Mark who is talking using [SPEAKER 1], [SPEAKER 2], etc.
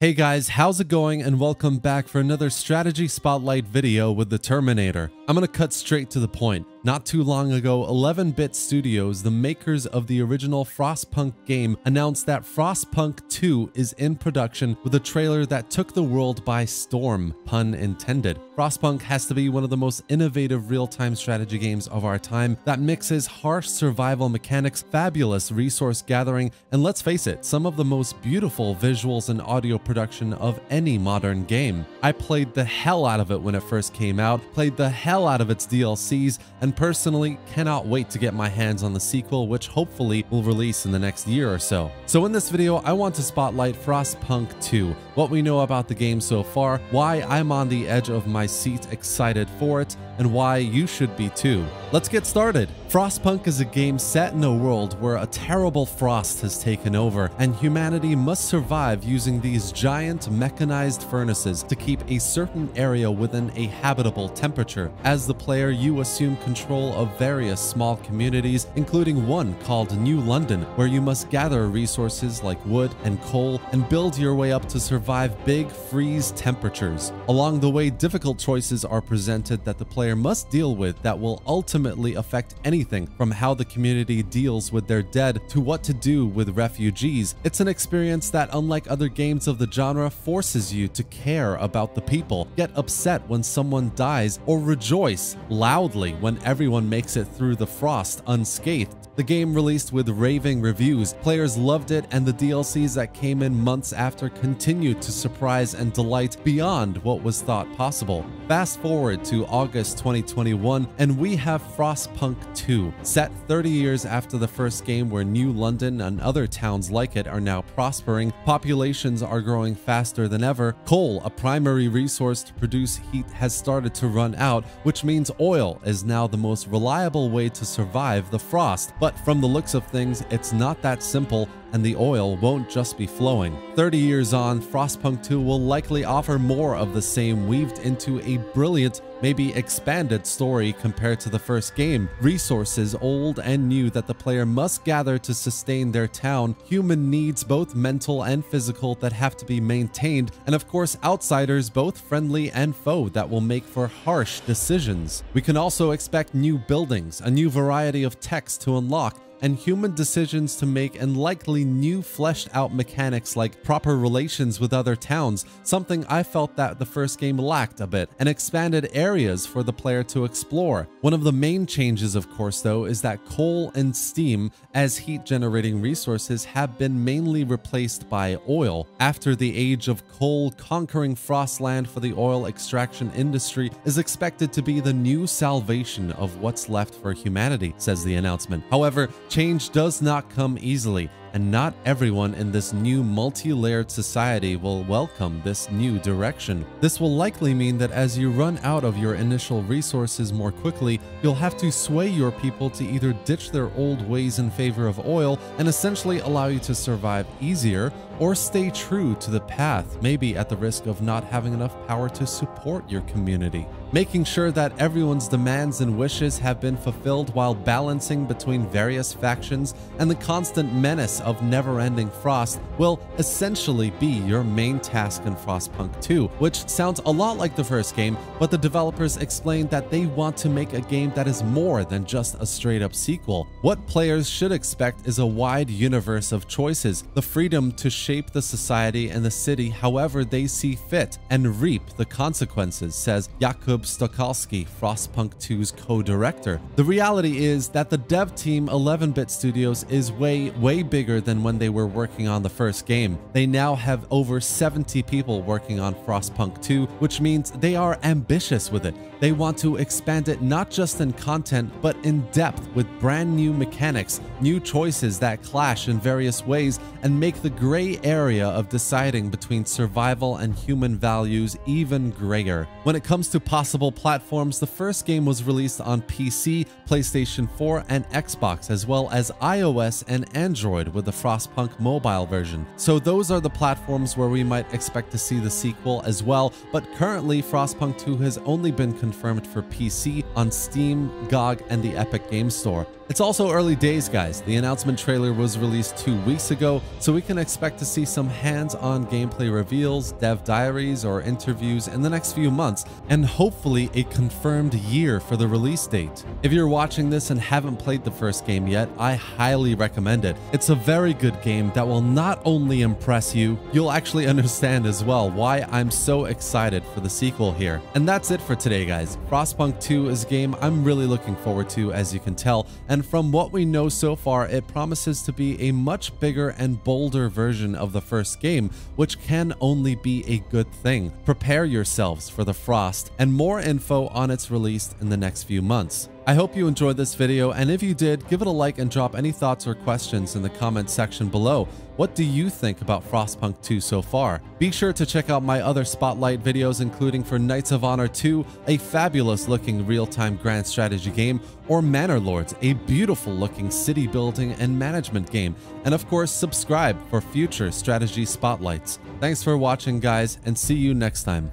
[SPEAKER 1] Hey guys, how's it going, and welcome back for another strategy spotlight video with the Terminator. I'm gonna cut straight to the point. Not too long ago, 11-Bit Studios, the makers of the original Frostpunk game, announced that Frostpunk II is in production with a trailer that took the world by storm, pun intended. Frostpunk has to be one of the most innovative real-time strategy games of our time that mixes harsh survival mechanics, fabulous resource gathering, and let's face it, some of the most beautiful visuals and audio production of any modern game. I played the hell out of it when it first came out, played the hell out of its DLCs, and personally cannot wait to get my hands on the sequel, which hopefully will release in the next year or so. So in this video, I want to spotlight Frostpunk II, what we know about the game so far, why I'm on the edge of my seat excited for it, and why you should be too. Let's get started. Frostpunk is a game set in a world where a terrible frost has taken over, and humanity must survive using these giant mechanized furnaces to keep a certain area within a habitable temperature. As the player, you assume control of various small communities, including one called New London, where you must gather resources like wood and coal and build your way up to survive big freeze temperatures. Along the way, difficult choices are presented that the player must deal with that will ultimately affect anything from how the community deals with their dead to what to do with refugees. It's an experience that, unlike other games of the genre, forces you to care about the people, get upset when someone dies, or rejoice loudly when everyone makes it through the frost unscathed. The game released with raving reviews, players loved it, and the DLCs that came in months after continued to surprise and delight beyond what was thought possible. Fast forward to August 2021, and we have Frostpunk II, set 30 years after the first game, where New London and other towns like it are now prospering, populations are growing faster than ever, coal, a primary resource to produce heat, has started to run out, which means oil is now the most reliable way to survive the frost. But from the looks of things, it's not that simple, and the oil won't just be flowing. 30 years on, Frostpunk 2 will likely offer more of the same, weaved into a brilliant, maybe expanded story compared to the first game. Resources old and new that the player must gather to sustain their town, human needs both mental and physical that have to be maintained, and of course outsiders both friendly and foe that will make for harsh decisions. We can also expect new buildings, a new variety of text to unlock, and human decisions to make, and likely new fleshed out mechanics like proper relations with other towns, something I felt that the first game lacked a bit, and expanded areas for the player to explore. One of the main changes, of course, though, is that coal and steam as heat generating resources have been mainly replaced by oil. After the age of coal, conquering Frostland for the oil extraction industry is expected to be the new salvation of what's left for humanity, says the announcement. However, change does not come easily, and not everyone in this new multi-layered society will welcome this new direction. This will likely mean that as you run out of your initial resources more quickly, you'll have to sway your people to either ditch their old ways in favor of oil and essentially allow you to survive easier, or stay true to the path, maybe at the risk of not having enough power to support your community. Making sure that everyone's demands and wishes have been fulfilled while balancing between various factions and the constant menace of never-ending frost will essentially be your main task in Frostpunk 2, which sounds a lot like the first game, but the developers explained that they want to make a game that is more than just a straight-up sequel. What players should expect is a wide universe of choices, the freedom to shape the society and the city however they see fit, and reap the consequences, says Jakub Stokalski, Frostpunk 2's co-director. The reality is that the dev team 11-Bit Studios is way bigger than when they were working on the first game. They now have over 70 people working on Frostpunk 2, which means they are ambitious with it. They want to expand it not just in content, but in depth with brand new mechanics, new choices that clash in various ways, and make the gray area of deciding between survival and human values even grayer. When it comes to possible platforms, the first game was released on PC, PlayStation 4, and Xbox, as well as iOS and Android, with with the Frostpunk mobile version. So those are the platforms where we might expect to see the sequel as well, but currently Frostpunk 2 has only been confirmed for PC on Steam, GOG, and the Epic Games Store. It's also early days, guys. The announcement trailer was released 2 weeks ago, so we can expect to see some hands-on gameplay reveals, dev diaries, or interviews in the next few months, and hopefully a confirmed year for the release date. If you're watching this and haven't played the first game yet, I highly recommend it. It's a very good game that will not only impress you, you'll actually understand as well why I'm so excited for the sequel here. And that's it for today, guys. Frostpunk 2 is a game I'm really looking forward to, as you can tell, and from what we know so far, it promises to be a much bigger and bolder version of the first game, which can only be a good thing. Prepare yourselves for the Frost, and more info on its release in the next few months. I hope you enjoyed this video, and if you did, give it a like and drop any thoughts or questions in the comment section below. What do you think about Frostpunk 2 so far? Be sure to check out my other Spotlight videos, including for Knights of Honor 2, a fabulous looking real-time grand strategy game, or Manor Lords, a beautiful looking city building and management game. And of course, subscribe for future strategy spotlights. Thanks for watching, guys, and see you next time.